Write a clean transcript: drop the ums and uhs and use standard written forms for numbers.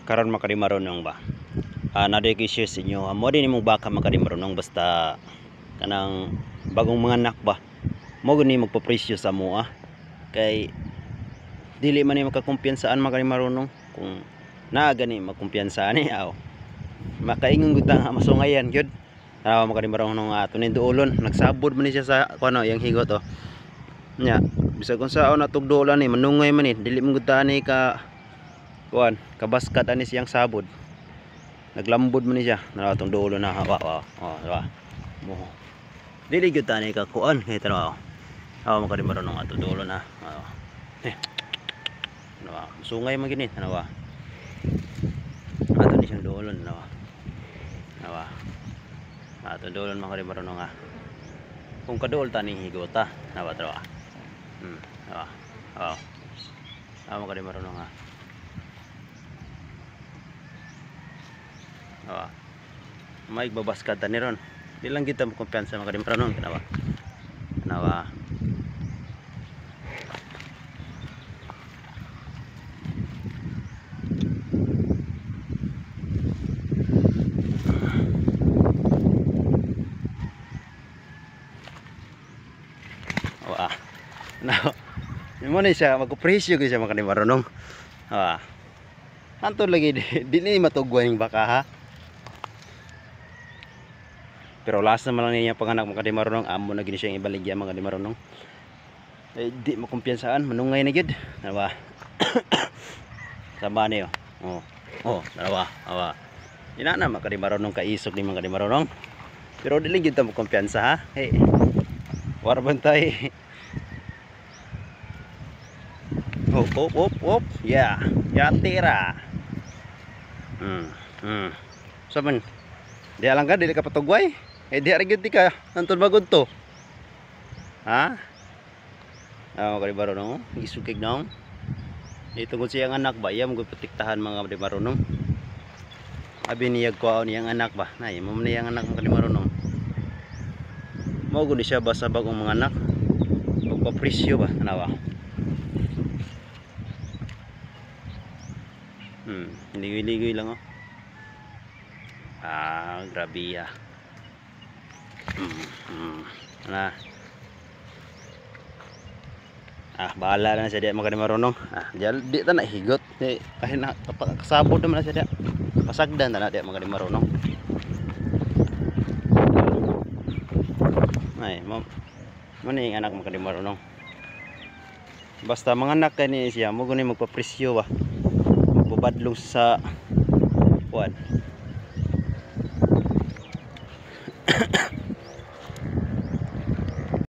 karon makadimarunong ba naday ko share sa inyo mo din imong baka makadimarunong basta kanang bagong mga anak ba mo gani magpapresyo sa mo kay dili man ni makakumpiyansaan makadimarunong kung naa gani magkumpiyansaan ni makaingon gud ta masungayan gyud makadimarunong ato ni duolon nagsabod man ni siya sa kuno yang higot nya bisag kung sao natugdolan ni manungay man ni dili man gud ta ni ka kuan kabaskat ani siyang sabod naglambod man ni siya natong dulo na diba mo dili gyud ta ni ka kuan kay tanaw makadimarunong ato dulo na diba sungay man gini tanaw ato ni siyang duolon diba ato duolon makadimarunong kung kaduol ta ni higota diba diba makadimarunong may babaskat ta ni ron bilang kita mo kumpiyansa makadimarunong kinawa mo ni siya magpresyo ko siya makadimarunong antod lagi di ni matugwan yung baka pero last naman lang niya panganak makadimarunong amo na gini siya ibaligya makadimarunong di makumpiyansaan manungay na gyud diba sama niyo ina na makadimarunong kaisog ni makadimarunong pero dili gyud ta mo kumpiyansa warban tay ya tira saman di alang ka dili ka patugway di ari gyud ka nantod magud to makadimarunong isugig naong itungod siyang anak ba iya mo protektahan mga makadimarunong abi niya kuaon niyang anak ba nay mo niyang anak makadimarunong mo gud siya basta bagong mga anak magpapresyo ba tanawa ligoy-ligoy lang grabe bahala na siya di makadimarunong di ta na higot kahit na kasabot naman na siya di pasagdan ta na di makadimarunong mo ni anak makadimarunong basta mga anak kani siya mo guni magpapresyo ba badlong sa kuan